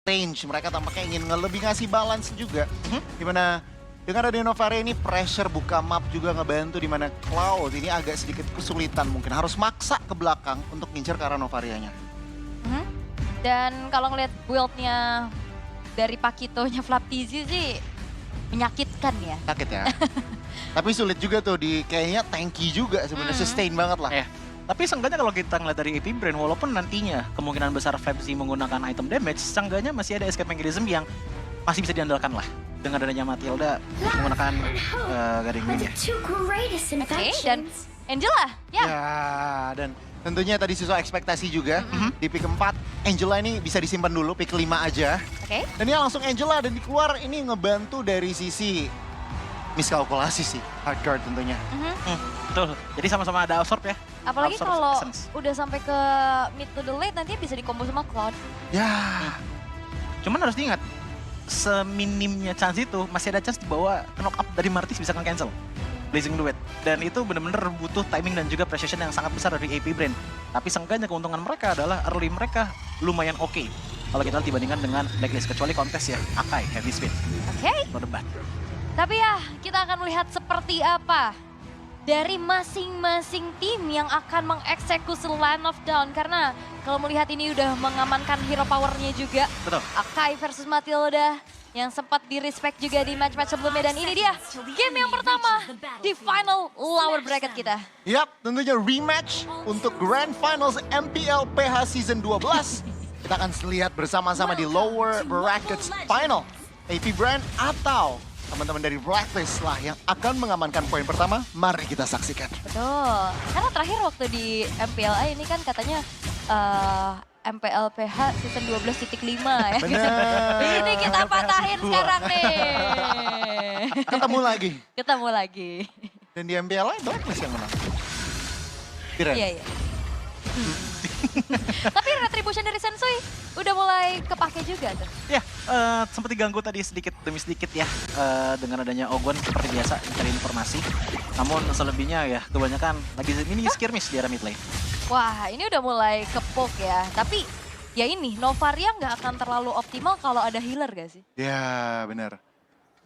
range. Mereka tampaknya ingin lebih ngasih balance juga. Dimana dengan ada Novaria ini pressure buka map juga ngebantu. Dimana Cloud ini agak sedikit kesulitan mungkin. Harus maksa ke belakang untuk ngincer ke arah Novarianya. Dan kalau ngeliat build-nya dari Pakitonya Flaptizi sih menyakitkan ya. Sakit ya. Tapi sulit juga tuh kayaknya tanky juga sebenarnya. Sustain banget lah. Ya. Tapi seenggaknya kalau kita ngeliat dari AP Brain, walaupun nantinya kemungkinan besar Flapsy menggunakan item damage, seenggaknya masih ada escape mechanism yang masih bisa diandalkan lah. Dengan adanya Matilda menggunakan Guardian Wing-nya. Oke, dan Angela, ya. Ya, dan tentunya tadi sesuai ekspektasi juga. Di pick 4, Angela ini bisa disimpan dulu, pick 5 aja. Oke. Dan ini langsung Angela dan dikeluar ini ngebantu dari sisi miskalkulasi sih, hardcore tentunya. Betul, jadi sama-sama ada absorb ya. Apalagi Absorb kalau essence. udah sampai ke mid to the late nanti bisa dikombo sama Cloud. Ya, Cuman harus diingat, seminimnya chance itu masih ada chance di bawah knock up dari Martis bisa cancel Blazing Duet. Dan itu benar-benar butuh timing dan juga precision yang sangat besar dari AP Brain. Tapi seenggaknya keuntungan mereka adalah early mereka lumayan oke. Kalau kita dibandingkan dengan Blacklist, kecuali kontes ya, Akai, Heavy Speed, Oke. no debat. Tapi ya, kita akan melihat seperti apa dari masing-masing tim yang akan mengeksekusi Land of Dawn. Karena kalau melihat ini udah mengamankan hero powernya juga. Betul. Akai versus Matilda yang sempat di-respect juga di match-match sebelumnya. Dan ini dia game yang pertama di final lower bracket kita. yap, tentunya rematch untuk Grand Finals MPL PH Season 12. Kita akan lihat bersama-sama di lower brackets final. AP Brand atau teman-teman dari Blacklist lah yang akan mengamankan poin pertama. Mari kita saksikan. Betul. Karena terakhir waktu di MPLA ini kan katanya MPLPH season 12.5 ya. Bener. Ini kita patahin sekarang nih. Ketemu lagi. Ketemu lagi. Dan di MPL Blacklist yang menang. Kira. Iya, iya. Tapi retribution dari Sensui udah mulai kepake juga tuh. Ya, sempat diganggu tadi sedikit demi sedikit ya dengan adanya Ogon seperti biasa mencari informasi. Namun selebihnya ya kebanyakan lagi ini skirmish di area mid lane. Wah, ini udah mulai kepok ya. Tapi ya ini, Novaria nggak akan terlalu optimal kalau ada healer gak sih? Ya, benar.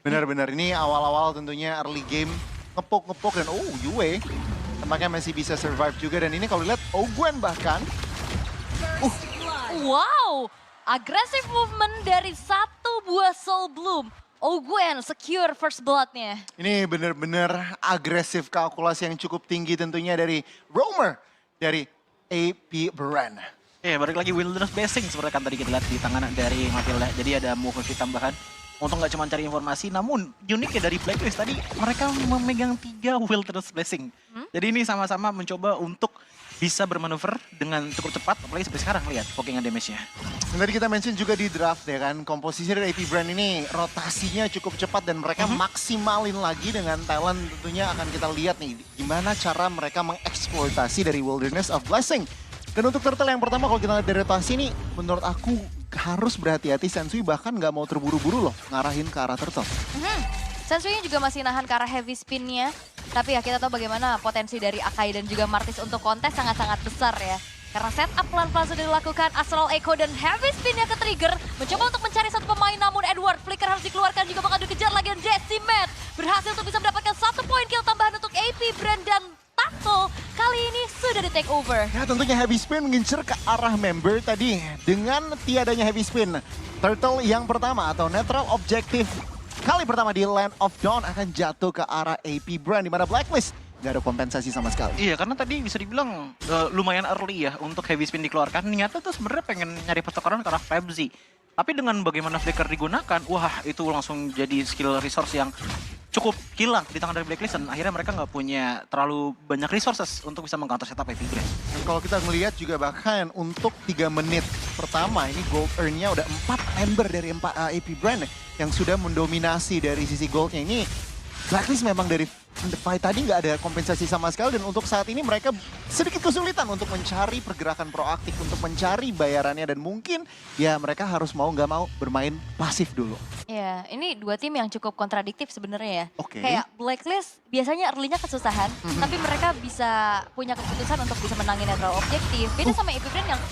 Benar-benar ini awal-awal tentunya early game ngepok-ngepok dan Yue tampaknya masih bisa survive juga. Dan ini kalau lihat Ogwen bahkan Wow, agresif movement dari satu buah Soul Bloom. Ogwen secure first blood-nya. ini benar-benar agresif, kalkulasi yang cukup tinggi tentunya dari Roamer dari AP Brand. Ya, balik lagi Wilderness Blessing seperti kan tadi kita lihat di tangan dari Matilda. Jadi ada move tambahan. Untuk nggak cuma cari informasi, namun uniknya dari Blacklist tadi mereka memegang 3 Wilderness Blessing. Jadi ini sama-sama mencoba untuk bisa bermanuver dengan cukup cepat, apalagi seperti sekarang lihat pokingan damage-nya. Dan tadi kita mention juga di draft ya kan, komposisi dari AP Brand ini rotasinya cukup cepat dan mereka maksimalin lagi dengan talent. Tentunya akan kita lihat nih gimana cara mereka mengeksploitasi dari Wilderness of Blessing. Dan untuk turtle yang pertama kalau kita lihat dari rotasi ini, menurut aku harus berhati-hati. Sensui bahkan nggak mau terburu-buru loh ngarahin ke arah turtle. Sensui juga masih nahan ke arah heavy spin-nya. Tapi ya kita tahu bagaimana potensi dari Akai dan juga Martis untuk kontes sangat-sangat besar ya. Karena setup pelan-pelan sudah dilakukan, Astral Echo dan heavy spin-nya ke-trigger. Mencoba untuk mencari satu pemain, namun Edward Flicker harus dikeluarkan juga bakal dikejar lagi. Dan Decimet berhasil untuk bisa mendapatkan 1 poin kill tambahan untuk AP Brand dan Taco. Kali ini sudah di take over. Ya tentunya heavy spin mengincar ke arah member tadi. Dengan tiadanya heavy spin, turtle yang pertama atau neutral objective kali pertama di Land of Dawn akan jatuh ke arah AP Brand, di mana Blacklist nggak ada kompensasi sama sekali. Iya, karena tadi bisa dibilang lumayan early ya untuk heavy spin dikeluarkan. Niatnya tuh sebenarnya pengen nyari pertukaran ke arah Flapsy. Tapi dengan bagaimana Flicker digunakan, wah itu langsung jadi skill resource yang cukup hilang di tangan dari Blacklist. Dan akhirnya mereka nggak punya terlalu banyak resources untuk bisa meng-counter setup AP Brand. Dan kalau kita melihat juga bahkan untuk 3 menit pertama ini gold earn-nya udah 4 member dari AP Brand yang sudah mendominasi dari sisi goldnya ini. Blacklist memang dari fight tadi nggak ada kompensasi sama sekali dan untuk saat ini mereka sedikit kesulitan untuk mencari pergerakan proaktif, untuk mencari bayarannya dan mungkin ya mereka harus mau nggak mau bermain pasif dulu. Ya, ini dua tim yang cukup kontradiktif sebenarnya ya. Oke. Kayak Blacklist biasanya early-nya kesusahan, tapi mereka bisa punya keputusan untuk bisa menangin netral objektif. Beda sama AP Brand yang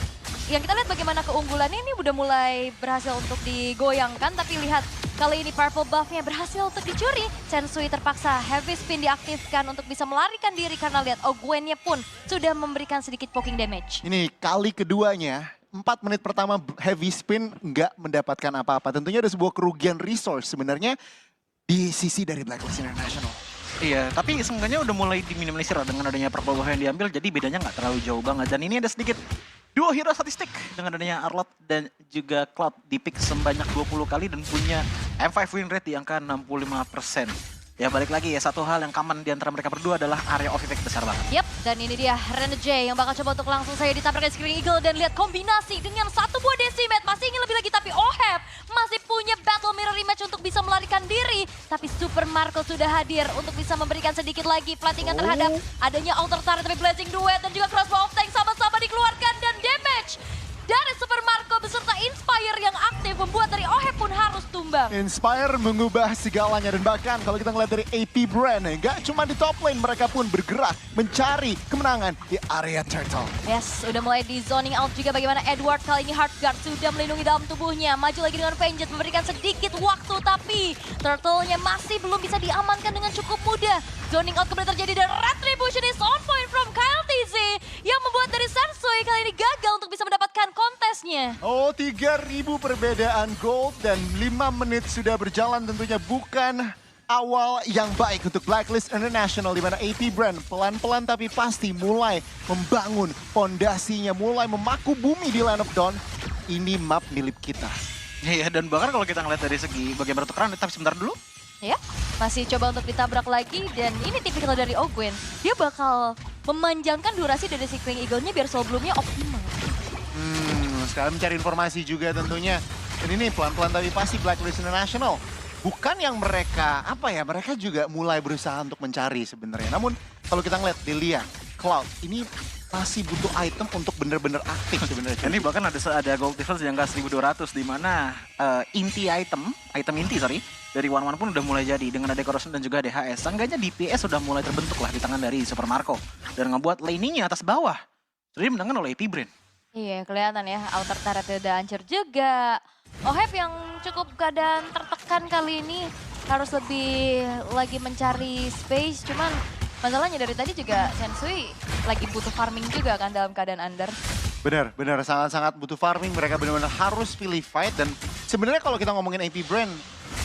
yang kita lihat bagaimana keunggulannya ini udah mulai berhasil untuk digoyangkan. Tapi lihat kali ini purple buff-nya berhasil untuk dicuri. Sensui terpaksa heavy spin diaktifkan untuk bisa melarikan diri karena lihat Gwen-nya pun sudah memberikan sedikit poking damage. Ini kali keduanya, 4 menit pertama heavy spin nggak mendapatkan apa-apa. Tentunya ada sebuah kerugian resource sebenarnya di sisi dari Blacklist International. Iya, tapi seenggaknya udah mulai diminimalisir dengan adanya purple buff yang diambil, jadi bedanya nggak terlalu jauh banget. Dan ini ada sedikit duo hero statistik dengan adanya Arlott dan juga Cloud di pick sebanyak 20 kali dan punya M5 win rate di angka 65%. Ya balik lagi ya, satu hal yang common di antara mereka berdua adalah area of effect besar banget. Yep, dan ini dia Renegade yang bakal coba untuk langsung saya ditabrak dari Screaming Eagle dan lihat kombinasi dengan satu buah Decimate. Masih ingin lebih lagi tapi Oheb masih punya Battle Mirror Rematch untuk bisa melarikan diri. Tapi Super Marco sudah hadir untuk bisa memberikan sedikit lagi plantingan terhadap adanya Outer Turret tapi Blazing Duet dan juga Crossbow of Tank sama-sama dikeluarkan dan damage dari Super Marco beserta Inspire yang aktif membuat dari Oheb pun harus tumbang. Inspire mengubah segalanya dan bahkan kalau kita ngeliat dari AP Brand, nggak cuma di top lane, mereka pun bergerak mencari kemenangan di area Turtle. Yes, udah mulai di zoning out juga bagaimana Edward kali ini Heartguard sudah melindungi dalam tubuhnya. Maju lagi dengan Vengeance memberikan sedikit waktu tapi Turtle-nya masih belum bisa diamankan dengan cukup mudah. Zoning out kembali terjadi dan Retribution is on point from Kyle TZ yang membuat dari Sensui kali ini gagal untuk bisa mendapatkan kontesnya. Oh, 3.000 perbedaan gold dan 5 menit sudah berjalan, tentunya bukan awal yang baik untuk Blacklist International di mana AP Brand pelan-pelan tapi pasti mulai membangun fondasinya, mulai memaku bumi di Land of Dawn. Ini map milik kita. Iya, dan bahkan kalau kita ngeliat dari segi bagaimana tukeran, tapi sebentar dulu. Ya, masih coba untuk ditabrak lagi dan ini tipikal dari Gwen. Dia bakal memanjangkan durasi dari si Screaming Eagle-nya biar sebelumnya optimal. Sekarang mencari informasi juga tentunya. Dan ini pelan-pelan tapi pasti Blacklist International. Bukan yang mereka, mereka juga mulai berusaha untuk mencari sebenarnya. Namun kalau kita ngeliat Delia, Cloud, ini masih butuh item untuk bener-bener aktif sebenarnya. Ini bahkan ada gold difference yang angka 1200 di mana item inti dari One pun udah mulai jadi dengan ada Corrosion dan juga DHS. Seenggaknya DPS sudah mulai terbentuk lah di tangan dari Super Marco dan ngebuat laningnya atas bawah sudah dimenangkan oleh AP Brand. Iya, kelihatan ya outer turret udah hancur juga. Oheb yang cukup keadaan tertekan kali ini harus lebih lagi mencari space, cuman masalahnya dari tadi juga Sensui lagi butuh farming juga kan dalam keadaan under. Benar, sangat-sangat butuh farming. Mereka benar-benar harus pilih fight. Dan sebenarnya kalau kita ngomongin AP Brand,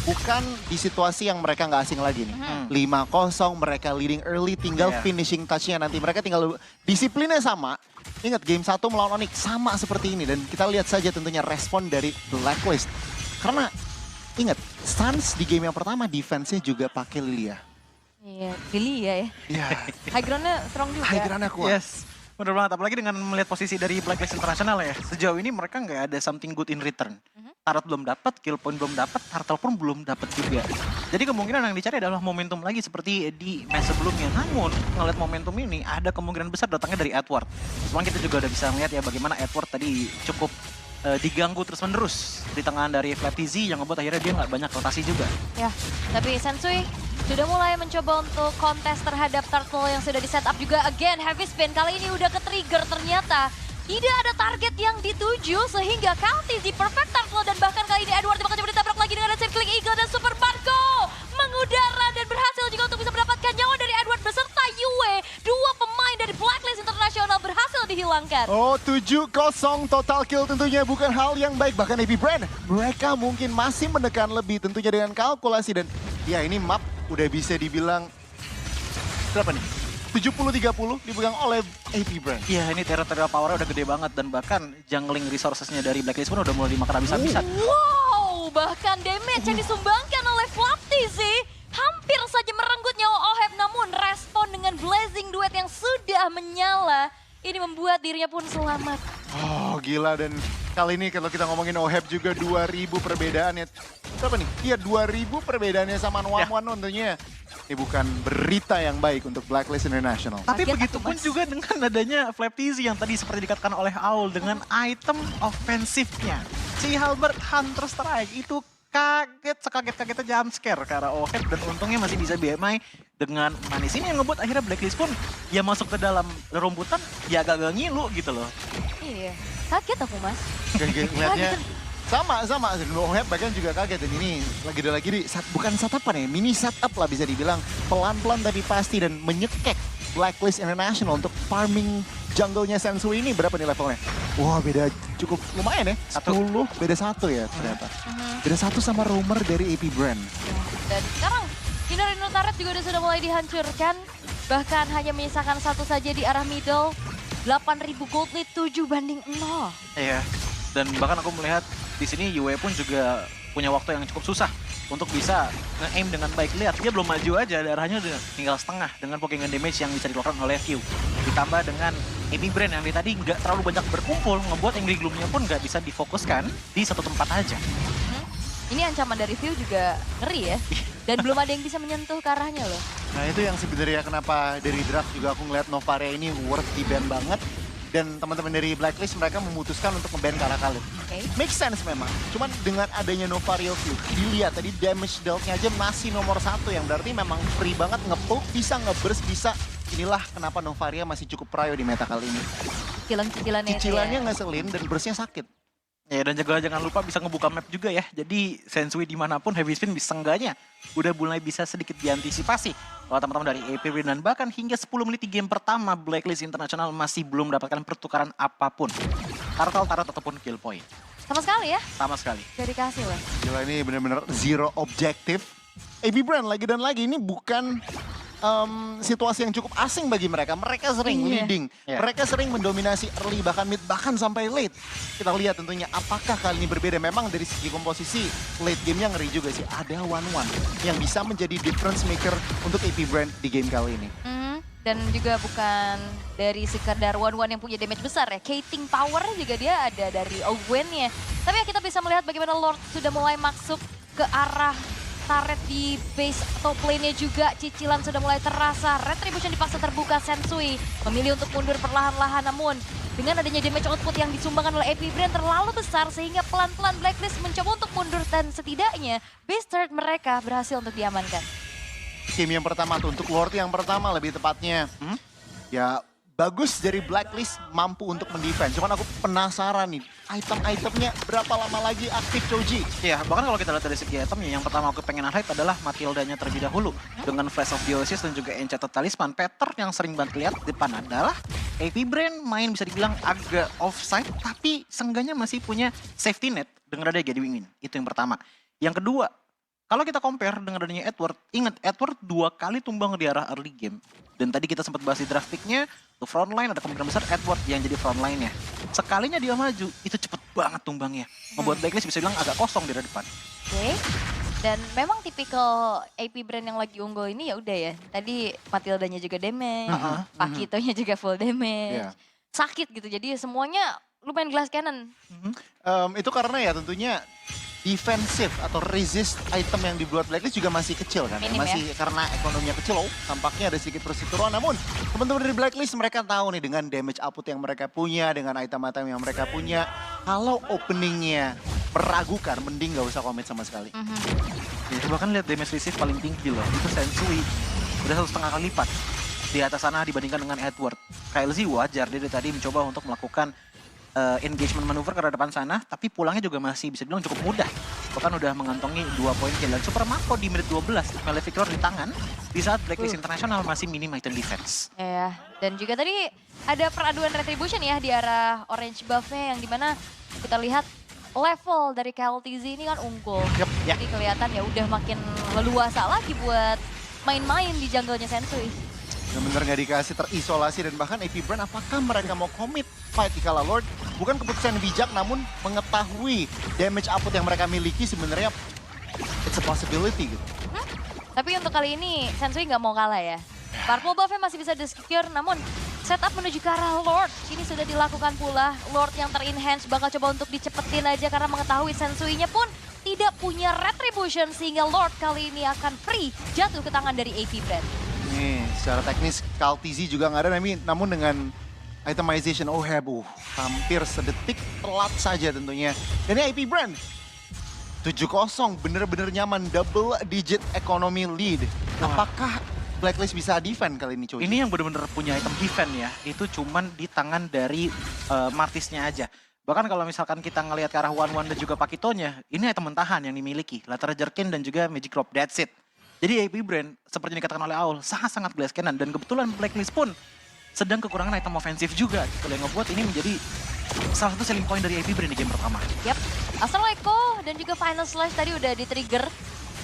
bukan di situasi yang mereka nggak asing lagi nih. 5-0, mereka leading early, tinggal finishing touch-nya nanti. Mereka tinggal disiplinnya sama. Ingat game 1 melawan Onyx sama seperti ini. Dan kita lihat saja tentunya respon dari Blacklist. Karena ingat, Suns di game yang pertama defense-nya juga pakai Lilia. Iya, Lilia ya. Iya. High ground-nya strong juga. High ground-nya kuat. Yes, bener banget. Apalagi dengan melihat posisi dari Blacklist International ya. Sejauh ini mereka nggak ada something good in return. Turret belum dapat, kill point belum dapat, turtle pun belum dapat juga. Jadi kemungkinan yang dicari adalah momentum lagi seperti di match sebelumnya. Namun ngeliat momentum ini ada kemungkinan besar datangnya dari Edward. Cuman kita juga udah bisa ngeliat ya bagaimana Edward tadi cukup diganggu terus-menerus di tangan dari Flap TZ yang ngebuat akhirnya dia nggak banyak rotasi juga. Ya, tapi Sensui sudah mulai mencoba untuk kontes terhadap turtle yang sudah di setup juga. Again, heavy spin kali ini udah ke-trigger ternyata. Tidak ada target yang dituju sehingga Kalti di perfect turtle dan bahkan kali ini Edward bakal coba ditabrak lagi dengan Circling Eagle dan Super Marco mengudara dan berhasil juga untuk bisa mendapatkan nyawa dari Edward beserta Yue. Dua pemain dari Blacklist International berhasil dihilangkan. Oh, 7-0 total kill tentunya bukan hal yang baik. Bahkan AP Brand, mereka mungkin masih menekan lebih tentunya dengan kalkulasi. Dan ya ini map udah bisa dibilang berapa nih? 70-30 dipegang oleh AP Brand. Iya, ini territorial power udah gede banget dan bahkan jungling resourcesnya dari Blacklist pun udah mulai dimakan habis-habisan. Wow, bahkan damage yang disumbangkan oleh Flap TZ hampir saja merenggut nyawa Oheb, namun respon dengan Blazing Duet yang sudah menyala ini membuat dirinya pun selamat. Oh, gila. Dan kali ini kalau kita ngomongin Oheb juga 2000 perbedaannya. Berapa nih? Iya, 2000 perbedaannya sama One tentunya. Ini bukan berita yang baik untuk Blacklist International. Tapi Kaget begitu aku, pun Mas. juga dengan adanya Flap TZ yang tadi seperti dikatakan oleh Aul dengan item ofensifnya. Si Halberd Hunter Strike itu sekaget-kagetnya jump scare karena Oheb dan untungnya masih bisa BMI dengan manis ini yang ngebuat akhirnya Blacklist pun ya masuk ke dalam rumputan ya agak-agak ngilu gitu loh. Iya, Kaget aku mas. Ngeliatnya sama Noheb bahkan juga kaget, dan ini lagi di bukan setupan ya, mini setup lah bisa dibilang, pelan-pelan tapi pasti, dan menyekek Blacklist International untuk farming jungle-nya Sensui. Ini berapa nih levelnya? Wah, beda cukup lumayan ya, 10, beda 1 ya ternyata. Beda 1 sama roamer dari AP Brand. Dan sekarang Indonesia Turret juga sudah mulai dihancurkan. Bahkan hanya menyisakan 1 saja di arah middle. 8.000 gold lead 7 banding 0. Iya, dan bahkan aku melihat di sini Yue pun juga punya waktu yang cukup susah untuk bisa nge-aim dengan baik. Lihat, dia belum maju aja, darahnya udah tinggal setengah dengan poking damage yang bisa dilakukan oleh View. Ditambah dengan AP Brand yang tadi nggak terlalu banyak berkumpul, ngebuat Angry Gloom-nya pun nggak bisa difokuskan di satu tempat aja. Ini ancaman dari View juga ngeri ya. Dan belum ada yang bisa menyentuh ke arahnya loh. Nah itu yang sebenarnya kenapa dari draft juga aku ngeliat Novaria ini worth di ban banget. Dan teman-teman dari Blacklist mereka memutuskan untuk nge-ban Kara Khalid. Make sense memang. Cuman dengan adanya Novaria View, dilihat tadi damage dealt-nya aja masih nomor 1, yang berarti memang free banget, nge-poke, bisa nge-burst, bisa. Inilah kenapa Novaria masih cukup prayo di meta kali ini. Cicilan-cicilannya itu Cicilannya ya. ngeselin dan burst-nya sakit. Ya, dan juga jangan lupa bisa ngebuka map juga ya. Jadi Sensui dimanapun Heavy Spin bisa enggaknya udah mulai bisa sedikit diantisipasi. Kalau teman-teman dari AP dan bahkan hingga 10 menit di game pertama Blacklist International masih belum mendapatkan pertukaran apapun. Turtle, turret ataupun kill point. Sama sekali ya. Sama sekali. Gak dikasih loh. Gila, ini bener-bener zero objective. AP Brand lagi dan lagi ini bukan situasi yang cukup asing bagi mereka. Mereka sering leading, mereka sering mendominasi early, bahkan mid, bahkan sampai late. Kita lihat tentunya apakah kali ini berbeda. Memang dari segi komposisi late game-nya ngeri juga sih. Ada 1-1 yang bisa menjadi difference maker untuk AP Brand di game kali ini. Dan juga bukan dari sekedar 1-1 yang punya damage besar ya. Kating power juga dia ada dari Owen-nya. Tapi ya kita bisa melihat bagaimana Lord sudah mulai masuk ke arah turret di base top lane-nya juga. Cicilan sudah mulai terasa. Retribution dipaksa terbuka. Sensui memilih untuk mundur perlahan-lahan, namun dengan adanya damage output yang disumbangkan oleh AP Brand terlalu besar sehingga pelan-pelan Blacklist mencoba untuk mundur, dan setidaknya base turret mereka berhasil untuk diamankan. Game yang pertama tuh untuk Lord yang pertama lebih tepatnya. Ya bagus dari Blacklist mampu untuk mendefend. Cuman aku penasaran nih, item-itemnya berapa lama lagi aktif Choji? Ya, bahkan kalau kita lihat dari segi itemnya, yang pertama aku pengen highlight adalah Matildanya terlebih dahulu. Dengan Flash of Dionysus dan juga Enchanted Talisman. Pattern yang sering banget lihat di depan adalah AP Brand main bisa dibilang agak offside, tapi seenggaknya masih punya safety net dengan adanya Gedi Wingwin. Itu yang pertama. Yang kedua, kalau kita compare dengan adanya Edward, ingat Edward 2 kali tumbang di arah early game. Dan tadi kita sempat bahas di draft pick-nya, untuk frontline ada kemungkinan besar Edward yang jadi frontline-nya. Sekalinya dia maju, itu cepet banget tumbangnya. Membuat Blacklist bisa bilang agak kosong di depan. Oke. Dan memang tipikal AP Brand yang lagi unggul ini ya udah ya. Tadi Matildanya juga damage, Pakitonya juga full damage. Sakit gitu, jadi semuanya lumayan glass cannon. Itu karena ya tentunya defensif atau resist item yang dibuat Blacklist juga masih kecil kan. Minim, masih karena ekonominya kecil, tampaknya ada sedikit perseteruan. Namun teman-teman dari Blacklist mereka tahu nih dengan damage output yang mereka punya, dengan item-item yang mereka punya, kalau openingnya meragukan, mending gak usah komit sama sekali. Ya, bahkan lihat damage receive paling tinggi loh, itu Sensui. Udah 1,5 kali lipat di atas sana dibandingkan dengan Edward. KLZ wajar, dia dari tadi mencoba untuk melakukan engagement manuver ke depan sana, tapi pulangnya juga masih bisa dibilang cukup mudah. Bahkan udah mengantongi 2 poin kill. Dan Super Mako di menit 12, Maleficor di tangan, di saat Blacklist International masih minim item defense. Ya, dan juga tadi ada peraduan retribution ya di arah orange buff-nya, yang dimana kita lihat level dari KLTZ ini kan unggul. Jadi kelihatan ya udah makin leluasa lagi buat main-main di jungle-nya Sensui. Bener-bener gak dikasih, terisolasi, dan bahkan AP Brand apakah mereka mau commit fight di kala Lord? Bukan keputusan yang bijak, namun mengetahui damage output yang mereka miliki sebenarnya it's a possibility gitu. Tapi untuk kali ini Sensui nggak mau kalah ya. Purple buff-nya masih bisa di-secure, namun setup menuju ke arah Lord ini sudah dilakukan pula. Lord yang ter-enhance bakal coba untuk dicepetin aja karena mengetahui Sensui-nya pun tidak punya retribution, sehingga Lord kali ini akan free jatuh ke tangan dari AP Brand. Nih, secara teknis KLTZ juga nggak ada, namun dengan itemization hampir sedetik telat saja tentunya. Dan ini AP Brand 7-0, bener-bener nyaman, double digit economy lead. Apakah Blacklist bisa defend kali ini, Coy? Ini yang bener-bener punya item defense ya, itu cuman di tangan dari Martisnya aja. Bahkan kalau misalkan kita ngelihat ke arah One dan juga Pakitonya, ini item mentahan yang dimiliki. Latar Jerkin dan juga Magic Drop, that's it. Jadi AP Brand, seperti yang dikatakan oleh Aul, sangat-sangat glass cannon. Dan kebetulan Blacklist pun sedang kekurangan item ofensif juga. Gitu, yang ngebuat ini menjadi salah satu selling point dari AP Brand di game pertama. Yap, Astral Echo dan juga Final Slash tadi udah di-trigger.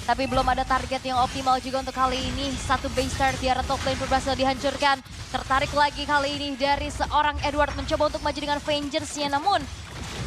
Tapi belum ada target yang optimal juga untuk kali ini. Satu base start di arah top lane berhasil dihancurkan. Tertarik lagi kali ini dari seorang Edward mencoba untuk maju dengan Vengeance-nya. Namun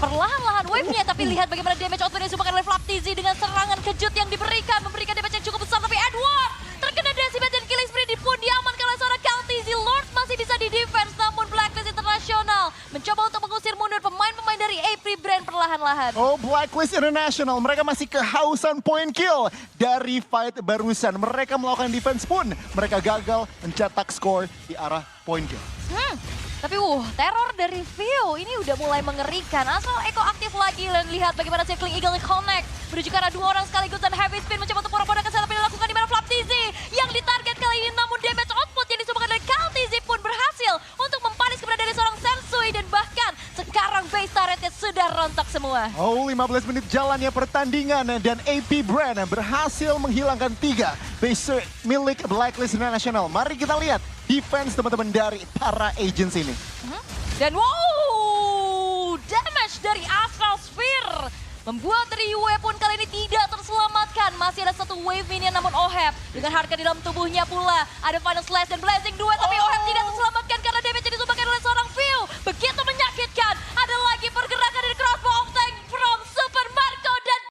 perlahan-lahan wave-nya, tapi lihat bagaimana damage output yang disumbangkan oleh Flaptizi dengan serangan kejut yang memberikan damage yang cukup besar. Tapi Edward terkena decimate dan killing spree pun diamankan oleh seorang Kaltizi. Lord masih bisa di-defense, namun Blacklist International mencoba untuk mengusir mundur pemain-pemain dari AP Brand perlahan-lahan. Oh, Blacklist International, mereka masih kehausan point kill dari fight barusan. Mereka melakukan defense pun, mereka gagal mencetak skor di arah point kill. Tapi teror dari Vio ini udah mulai mengerikan. Asal Eko aktif lagi dan lihat bagaimana Circling Eagle connect. Menuju ke arah dua orang sekaligus dan Heavy Spin mencoba untuk porak-porankan setup yang dilakukan di mana Flaptizi yang ditarget kali ini. Namun damage output yang disumbangkan oleh Kaltizi pun berhasil untuk mempanis keberadaan dari seorang Sensui. Dan bahkan sekarang base turretnya sudah rontok semua. Oh, 15 menit jalannya pertandingan dan AP Brand berhasil menghilangkan 3 base milik Blacklist International. Mari kita lihat defense teman-teman dari para agents ini. Dan damage dari Astral Sphere membuat dari Yue pun kali ini tidak terselamatkan. Masih ada satu wave minion namun Oheb dengan harga di dalam tubuhnya pula. Ada Final Slash dan Blazing Duet tapi Oheb tidak terselamatkan.